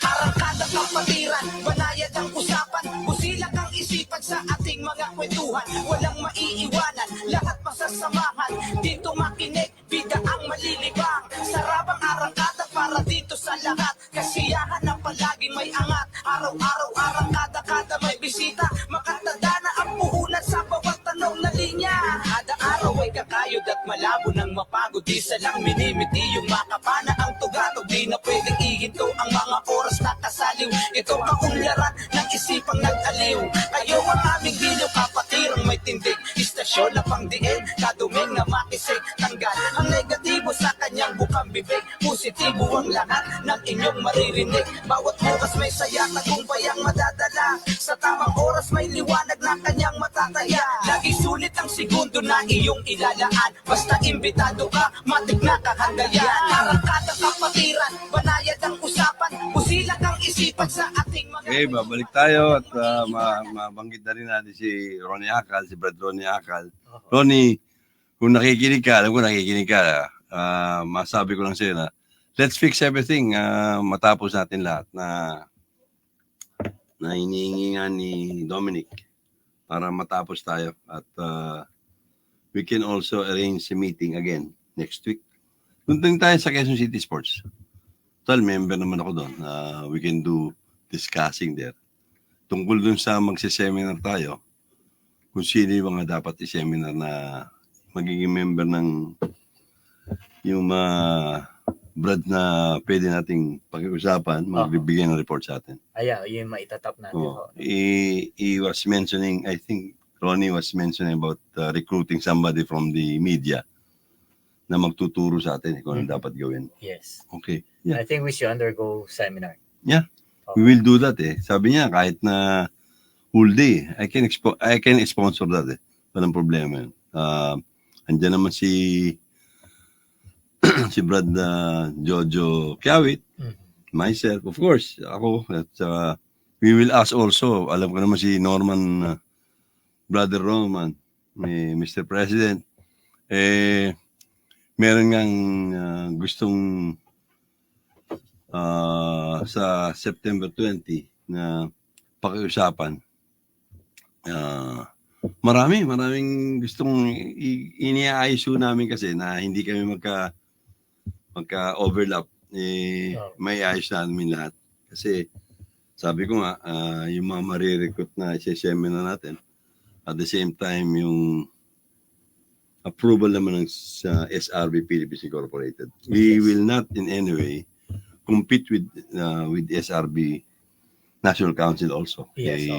Arangkada kapatiran, banayad ang usapan, busilak ang isipan mga kwentuhan, walang maiiwanan, lahat masasamahan. Dito makinig, bida ang malilibang. Sarabang arangkada para dito sa lahat. Kasiyahan na palaging may angat. Araw-araw arangkada, kada may bisita. Makatanda na ang puhunan sa bawat tanong na linya. Kada araw ay kakayod at malabo ng mapagod. Di salang minimiti yung makapana ang tugatog. Di na pwedeng ihinto ang mga oras na kasaliw. Ito kaunlaran ng isipang nag-aliw. Kayo ang aming giliw, kapatirang may tindig. Istasyon na pangdiin, kaduming na makisig. Tanggal ang negatibo sa kanyang bukang bibig. Positibo ang lahat ng inyong maririnig. Bawat bukas may saya, tagumpay ang madadala. Sa tamang oras may liwanag na kanyang matataya. Lagi sulit ang segundo na iyong ilalaan. Basta imbitado ka, matik na kahandayan. Arangkada kapatiran, banayad ang usapan. Usilang ang isipan sa ating mga... Okay, babalik tayo at mabanggit na rin natin si Ronnie Akal, si Brad Ronnie Akal. Ronnie, kung nakikinig ka, alam ko nakikinig ka, masabi ko lang sa'yo na let's fix everything matapos natin lahat na hinihingi nga ni Dominic para matapos tayo at we can also arrange a meeting again next week. Punta tayo sa Quezon City Sports. Total, member naman ako doon. We can do discussing there. Tungkol dun sa magsiseminar tayo, kung sino yung mga dapat i-seminar na magiging member ng yung Brad na pwede nating pag-usapan, magbibigay ng report sa atin. Yung maitatap natin. He was mentioning, I think Ronnie was mentioning about recruiting somebody from the media na magtuturo sa atin kung ano dapat gawin. Yes. Okay. Yeah. I think we should undergo seminar. Yeah. We will do that Sabi niya kahit na whole day, I can sponsor that Walang problema yun. Andiyan naman si Brad Jojo Kiawit, myself, of course, ako. At we will ask also, alam ko naman si Norman, Brother Roman, Mr. President, meron ngang gustong sa September 20 na pakiusapan. Maraming gustong iniaayos namin kasi na hindi kami magka-overlap. May ayos namin lahat. Kasi sabi ko nga, yung mga marirecruit na isa-seminar natin, at the same time, yung approval naman ng SRB Philippines Incorporated. We will not in any way compete with SRB National Council also. Yes,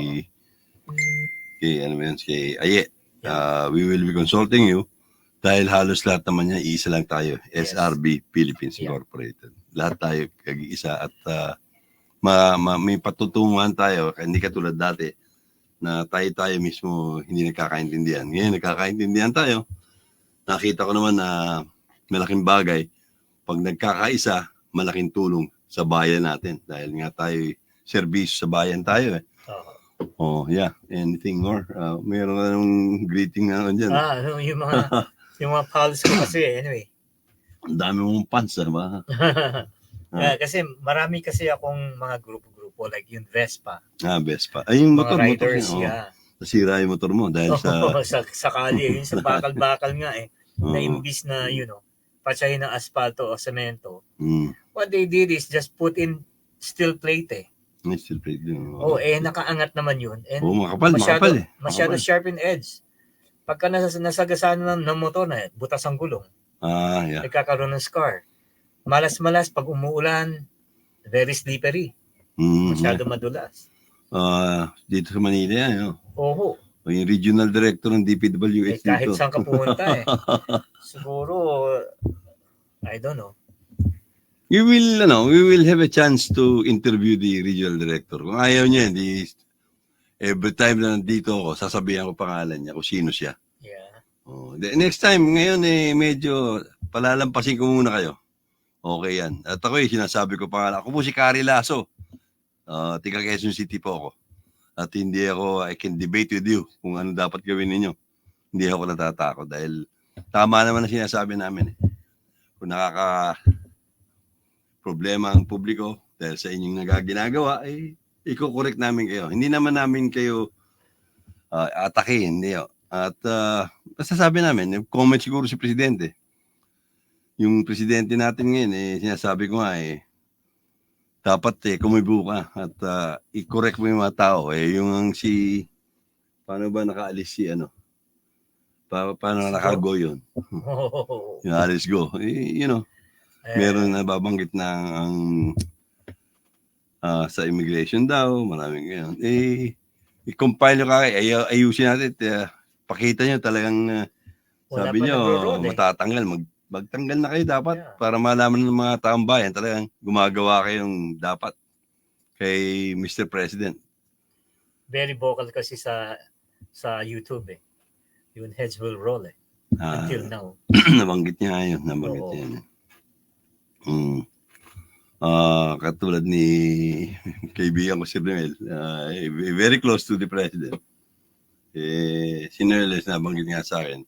Kay Aye. We will be consulting you dahil halos lahat naman niya, iisa lang tayo. Yes. SRB Philippines Incorporated. Lahat tayo kag-iisa at may patutunguhan tayo, hindi katulad dati na tayo mismo hindi nagkakaintindihan. Ngayon, nagkakaintindihan tayo. Nakita ko naman na malaking bagay. Pag nagkakaisa, malaking tulong sa bayan natin. Dahil nga tayo, serbisyo sa bayan tayo Oh, yeah. Anything more? Meron ka ng greeting na dyan. Yung mga pals ko kasi, anyway. Ang dami mong fans, ba? Kasi marami kasi akong mga grupo-grupo, like yung Vespa. Vespa. Ay, yung Mga motor. riders, Nasira yung motor mo dahil sa kali, yung sa bakal-bakal nga na imbis na, patsahin ng asfalto o semento. What they did is just put in steel plate Steel plate din. Nakaangat naman yun. And makapal masyado sharp in edge. Pagka nasagasaan ng motor na, butas ang gulong. Yeah. Nagkakaroon ng scar. Malas-malas pag umuulan, very slippery. Masyado madulas. Dito sa Manila yan. Oho. Yung regional director ng DPWH dito. Kahit saan ka pumunta Siguro, I don't know. We will have a chance to interview the regional director. Kung ayaw niya, every time na nandito ako, sasabihan ko pangalan niya kung sino siya. Yeah. Next time, ngayon medyo palalampasin ko muna kayo. Okay yan. At ako sinasabi ko pangalan. Ako po si Carrie Lasso. Tiga Quezon City po ako. At I can debate with you kung ano dapat gawin ninyo. Hindi ako natatakot dahil tama naman ang sinasabi namin. Kung problema ang publiko dahil sa inyong ginagawa, iko-correct namin kayo. Hindi naman namin kayo atake, hindi. At masasabi namin, comment siguro si Presidente. Yung Presidente natin ngayon, sinasabi ko nga, dapat kumibo ka at i-correct mo yung mga tao. Yung paano ba nakaalis si paano nakago yun? Yung Alice Go. Meron na babanggit na sa immigration daw, maraming ganyan. I-compile nyo ayusin natin. Pakita nyo talagang sabi nyo, matatanggal. Magtanggal na kayo dapat para malaman ng mga taong bayan talagang gumagawa kayong dapat kay Mr. President. Very vocal kasi sa YouTube Yung heads will roll until now. Nabanggit niya yun. Katulad ni kaibigan ko si Brunel, very close to the President. Si Nerles nabanggit nga sa akin,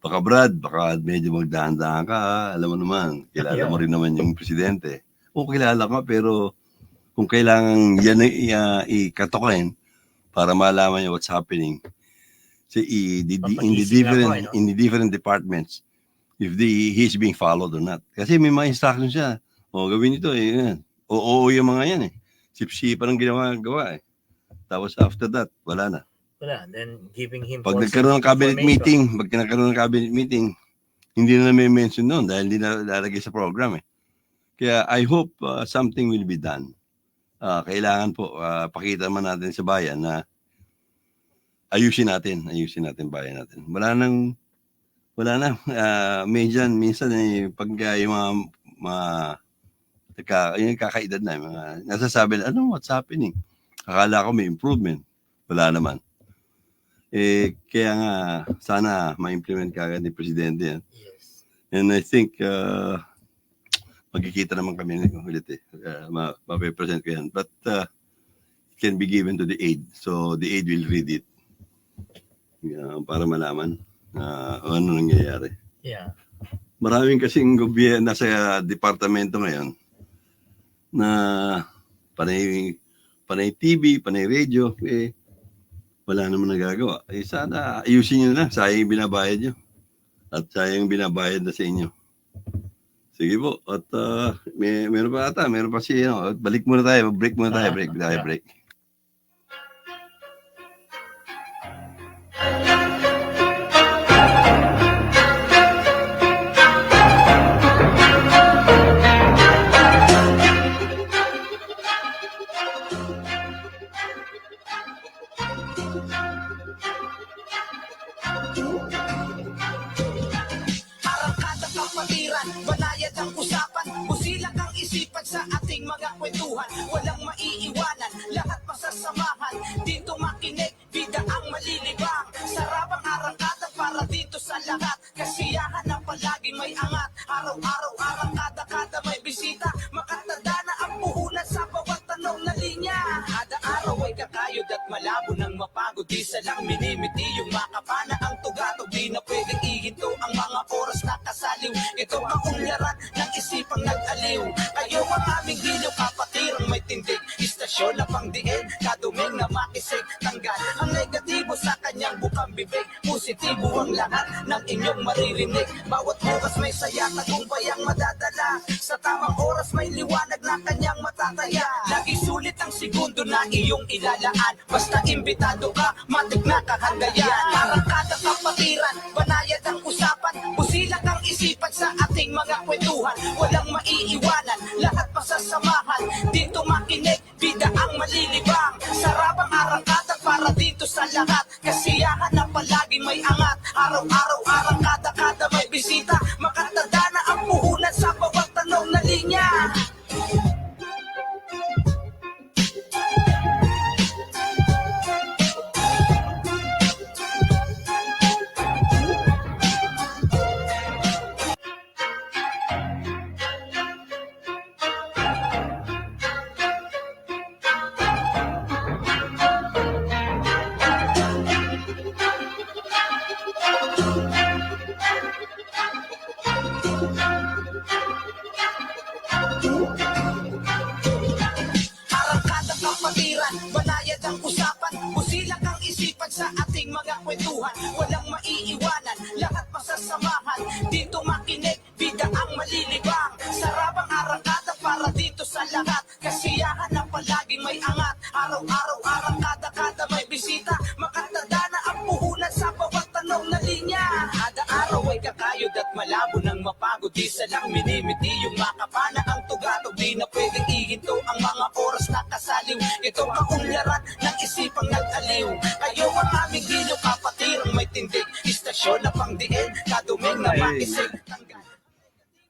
baka Brad, baka medyo magdahan-dahan ka, alam mo naman, kilala mo rin naman yung Presidente. Kilala ka, pero kung kailangan yan ikatokin para malaman niya what's happening in the different departments, if he's being followed or not. Kasi may mga instructions siya. Gawin ito Oo yung mga yan Sip-sipan ang gawa Tapos after that, wala na. Then giving him pag nagkaroon ng cabinet meeting, hindi na may-mention noon dahil hindi na lalagay sa program Kaya I hope something will be done. Kailangan po pakita man natin sa bayan na ayusin natin bayan natin. Wala na. Minsan pag yung yung kakaedad na, nasasabi na, what's happening? Akala ko may improvement. Wala naman. Kaya nga, sana ma-implement kagad ni Presidente yan. Yes. And I think, magkikita naman kami ulit mape-present ko yan. But, it can be given to the aide. So, the aide will read it. Para malaman ano nangyayari. Yeah. Maraming kasing gobyerno nasa departamento ngayon na panay TV, panay radio, wala naman nagagawa. Sana ayusin nyo na, sayang binabayad nyo. At sayang binabayad na sa inyo. Sige po. At meron pa balik muna tayo, break. Arangkada kapatiran, banayad ang usapan, busilak ang isipan sa ating mga kwentuhan. Walang maiiwanan, lahat masasamahan. Dito makinig, bida ang malilibang. Sarabang arangkada para dito sa lahat. Kasiyahan na palagi may angat. Araw-araw arangkada may bisita. Makatanda na ang puhunan sa bawat tanong na linya. Kada araw ay kakayod at malabo ng mapagod. Di salang minimiti yung makapana ang tugatog. Di na pwedeng ihinto ang mga oras na kasaliw. Ito ang unlaran ng isipang nag-aliw. Kayo ang aming hiliw, kapatirang may tindig. Istasyon na pangdiin, kaduming na makisig. Tanggal ang negatibo sa kanyang bukang bibig. Positibo ang lahat ng inyong maririnig. Bawat bukas may saya, tagumpay ang madadala. Sa tamang oras may liwanag na kanyang matataya. Lagi sulit ang segundo na iyong ilalaan. Basta imbitado ka, matik na kahangayan. Arangkada kapatiran, banayad ang usapan. Busilak ang isipan sa ating mga kwentuhan. Walang maiiwanan, lahat masasamahan. Dito makinig, bida ang malilibang. Sarabang arangkada para dito sa lahat. Kasiyahan na palagi may angat. Araw-araw arangkada may bisita. Makatanda na ang puhunan sa bawat tanong na linya. kwentuhan, walang maiiwanan, lahat masasamahan. Dito makinig, bida ang malilibang. Sarap ang arangkada para dito sa lahat. Kasiyahan na palaging may angat. Araw-araw arangkada, may bisita. Makatanda na ang puhunan sa bawat tanong na linya. Kada araw ay kakayod at malabo ng mapagod. Di salang minimiti yung makapana ang tugatog. Di na pwedeng ihinto ang mga oras na kasaliw. Ito kaunlaran ng isipang nag-aliw. Kayo ang aming giliw, kapatirang may tindig. Istasyon na pangdiin, kaduming na maisig.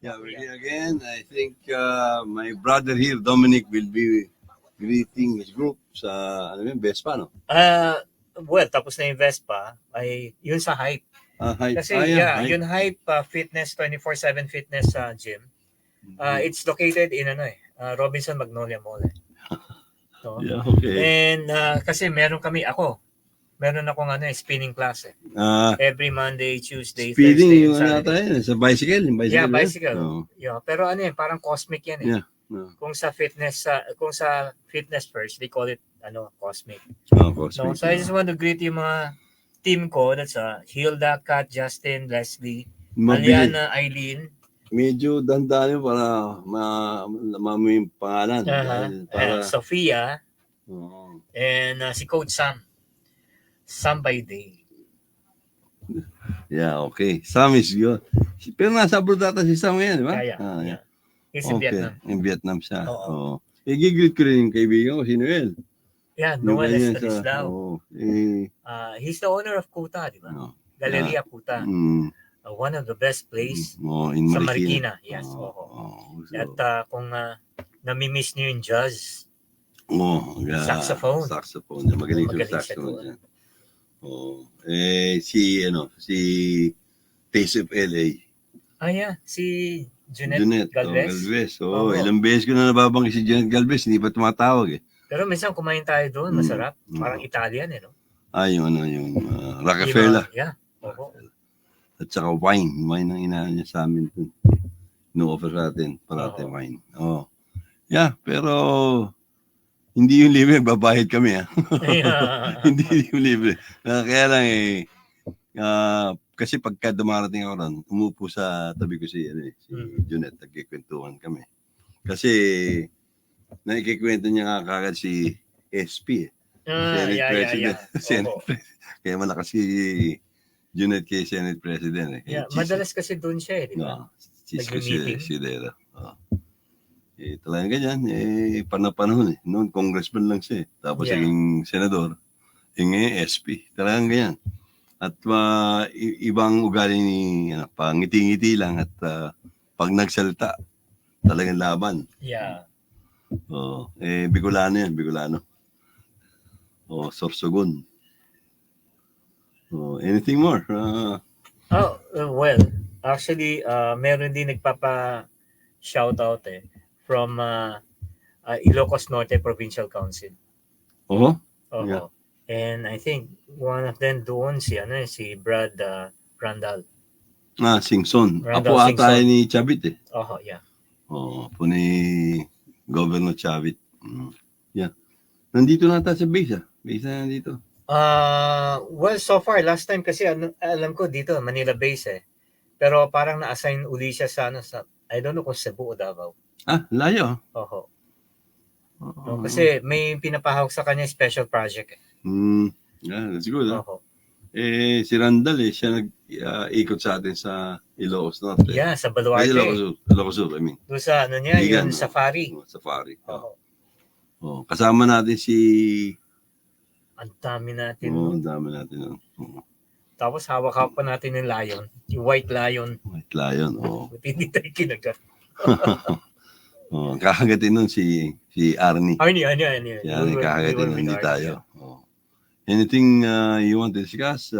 Yeah, we're here again. I think my brother here, Dominic, will be greeting his group sa Vespa, no? Well, tapos na yung Vespa, ay yun sa Hype. Kasi Hype. yun Hype Fitness, 24/7 fitness gym. It's located in Robinson Magnolia Mall. So, Yeah, okay. and kasi meron akong spinning class every Monday, Tuesday, Speeding Thursday, yung and nata Saturday. yun, sa bicycle. Yung bicycle. Yeah, ba? bicycle. Oo. Yeah, pero parang cosmic yan Yeah. No. Kung sa fitness first, they call it cosmic. Oh, No, cosmic. so I just want to greet yung mga team ko. That's Hilda, Kat, Justin, Leslie, Aliana, Eileen, Medyo dandan yun para mo yung pangalan. Para, Sophia, Oo. and si Coach Sam. Sam by day. Yeah, okay. Sam is good. Pero nasa abroad data si Sam ngayon, di ba? Kaya. Yeah. He's in Okay. Vietnam. In Vietnam siya. Oo. Oo. I-greet ko rin yung kaibigan ko, si Noel. Yeah, Yung Noel ganyan Estanislao. Oo. He's the owner of Kuta, di ba? Galeria Kuta. One of the best place In sa Marikina. Marikina. Yes, oo. So, At kung namimiss niyo yung jazz, saxophone. Saxophone. Magaling Magaling sa siya saxophone doon. yan. Si Taste of LA. Si Junet Galvez. Galvez. Oo. Ilang beses ko na nababanggit si Junet Galvez, hindi pa tumatawag eh. Pero minsan kumain tayo doon, masarap. Parang Italian, no? Yung Rockefeller. Yeah. Oo. At saka wine ang inaan niya sa amin dun. No-offer sa atin, parate Oo. wine. Yeah, pero hindi yung libre, babayad kami Yeah. Hindi yung libre. Kaya lang kasi pagka dumarating ako ron, umupo sa tabi ko si Junet, nagkikwentuhan kami. Kasi nakikikwento niya nga kagad si SP Senate President. Senate Oo. Kaya malakas si Junet kay Senate President. Yeah, madalas kasi doon siya, di ba? Cisco Nag-meeting. si Dera. Talagang ganyan. Panahon Noon, congressman lang siya. Tapos Yeah. naging senador. Ngayon, SP. Talagang ganyan. At ibang ugali ni pangiti-ngiti lang at pag nagsalita, talagang laban. Yeah. Bicolano yan, Bicolano. Sorsogon. Anything more? Well, actually, meron din nagpapa-shoutout from Ilocos Norte Provincial Council. Oo? Oo. Yeah. And I think one of them doon si Brad Randall. Singson. Randall Apo ata Singson. ni Chavit eh. Oh, yeah. Po ni Governor Chavit. Yeah. Nandito na tayo sa base Base na nandito. Well, so far, last time kasi alam ko dito, Manila base Pero parang na-assign uli siya sa I don't know kung Cebu o Davao. Layo. Oo. No, kasi may pinapahawak sa kanya special project. Yeah, that's good. Oo. Si Randall siya nag-ikot sa atin sa Ilocos Norte. Yeah, sa Baluarte. Ilocos Sur, I mean. Doon sa niya, Ligan, yung safari. Safari. Oo. Kasama natin si... Ang dami natin. ang dami natin. Tapos hawak pa natin yung lion. Yung white lion. White Lion, Buti hindi tayo kinagat. Kakagatin nun si Arnie. Ano. Yan, kakagatin nun, hindi tayo. Anything you want to discuss?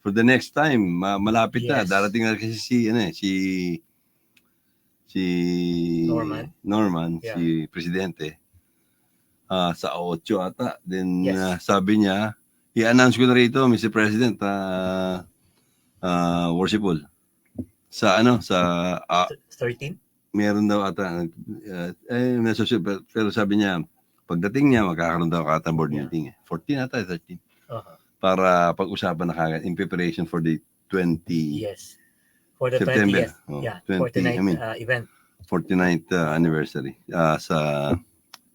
For the next time, malapit na. Yes. Darating na kasi si Norman, Yeah. si Presidente. Sa 8 ata. Then Yes. sabi niya, i-announce ko na rito, Mr. President, worshipful. Sa 13? meron daw ata, pero sabi niya, pagdating niya, magkakaroon daw ata board meeting. 14 ata, 13. para pag-usapan na kagad in preparation for the 20 Yes. For the September. 20th. Oh, Yeah, 20, 49th event. 49th anniversary sa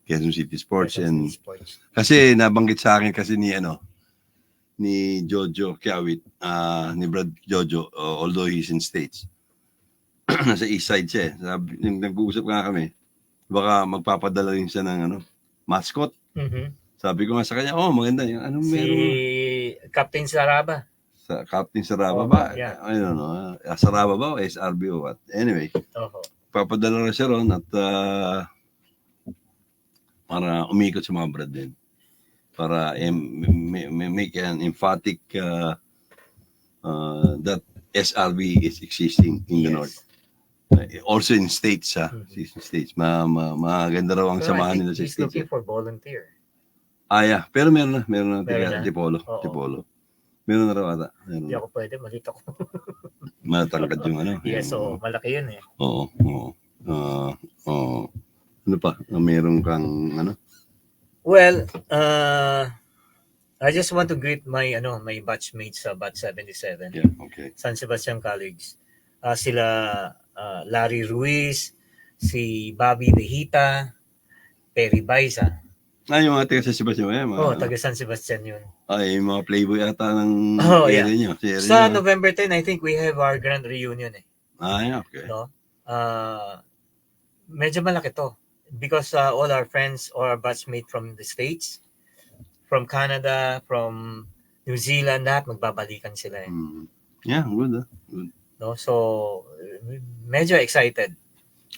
Quezon City Sports. Quezon And City Sports. kasi nabanggit sa akin kasi ni Jojo Kiawit, ni Brad Jojo, although he's in States. Nasa east side siya. Sabi, yung nag-uusap nga kami, baka magpapadala rin siya ng mascot. Mhm. Sabi ko nga sa kanya, maganda yung Si meron Captain Saraba. sa Captain Saraba Oh, ba? yeah. I don't know. Saraba ba o SRB o what? Anyway, Oho. papadala rin siya ron at para umikot sa mga brad din. Para make an emphatic that SRB is existing in the North. Also in States, in States. Maganda raw ang Pero I samahan think nila sa he's States. looking for volunteer. Yeah. Pero meron na Meron na? Tipolo. Oo. Tipolo. Meron na raw ata. Hindi ako pwede, malito ko. Matangkad yung Yes, so malaki yun eh. Oo. Ano pa? Meron kang Well, I just want to greet my batchmates sa Batch 77. Yeah, okay. San Sebastian College. Sila Larry Ruiz, si Bobby Dehita, Perry Baisa. Yung mga taga sa Sebastian. Taga San Sebastian yun. Yung mga playboy ata ng Yeah. area nyo. Sa November 10, I think we have our grand reunion eh. Yeah, okay. No? Medyo malaki to. Because all our friends or our batchmate from the States, from Canada, from New Zealand, lahat magbabalikan sila eh. Yeah, good. Good. No? So, medyo excited.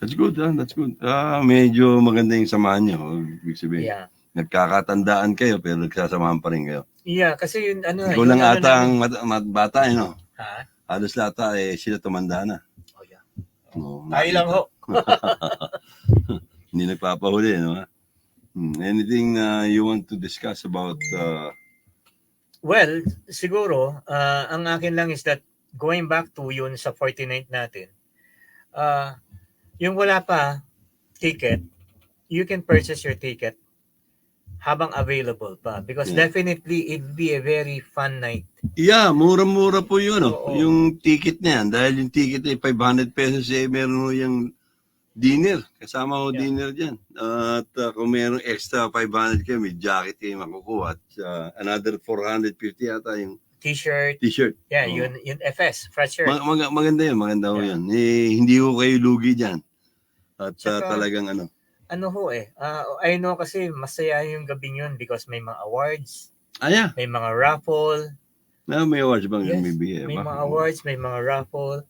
That's good. That's good. Medyo maganda yung samahan nyo. Ibig sabihin, Yeah. nagkakatandaan kayo pero nagsasamahan pa rin kayo. Yeah, kasi yun, Ikaw lang ata ang bata, no? Ha? Halos lata, sila tumanda na. Oh, yeah. Tayo lang ho. Hindi nagpapahuli, no? Anything you want to discuss about... Well, siguro, ang akin lang is that going back to yun sa 49th natin, yung wala pa ticket, you can purchase your ticket habang available pa because definitely it'd be a very fun night. Yeah, mura-mura po yun, Oo. yung ticket na yan. Dahil yung ticket ay 500 pesos, meron mo yung dinner. Kasama mo dinner dyan. At kung meron extra 500 kayo, may jacket kayo makukuha. At another 450 yata yung T-shirt. t-shirt. Yeah, yun FS, fresh shirt. Maganda yun, maganda ho Yeah. yun. Hindi ko kayo lugi dyan. At Tsaka, talagang ano ho I know kasi masaya yung gabing yun because may mga awards, yeah. may mga raffle. May awards bang Yes, may bigay? may mga awards, may mga raffle.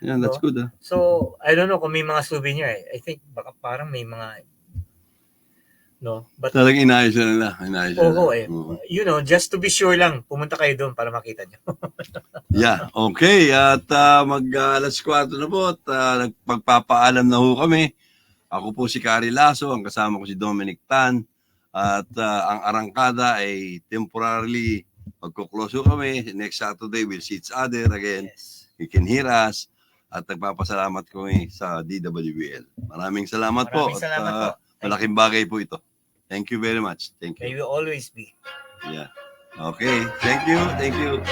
Yeah, that's good. So, I don't know kung may mga souvenir I think baka parang may mga but Talagang inayos na nila. you know, just to be sure lang, pumunta kayo doon para makita nyo. Yeah, okay. At mag-alas 4 na po at nagpagpapaalam na ho kami. Ako po si Kari Lasso, ang kasama ko si Dominic Tan. At ang arangkada ay temporarily magkuklose ho kami. Next Saturday, we'll see each other again. Yes. You can hear us. At nagpapasalamat ko sa DWBL. Maraming salamat po. Maraming salamat po. Malaking bagay po ito. Thank you very much. Thank May you. will always be. Yeah. Okay. Thank you. Thank you.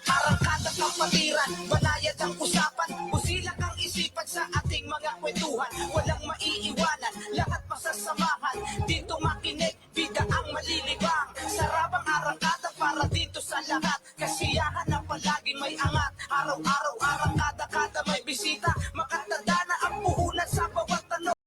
Arangkada kapatiran, banayad ang usapan, busilak ang isipan sa ating mga kwentuhan. Walang maiiwanan, lahat masasamahan. Dito makinig, bida ang malilibang. Sarabang arangkada para dito sa lahat. Kasiyahan na palaging may angat. Araw-araw arangkada, kada may bisita.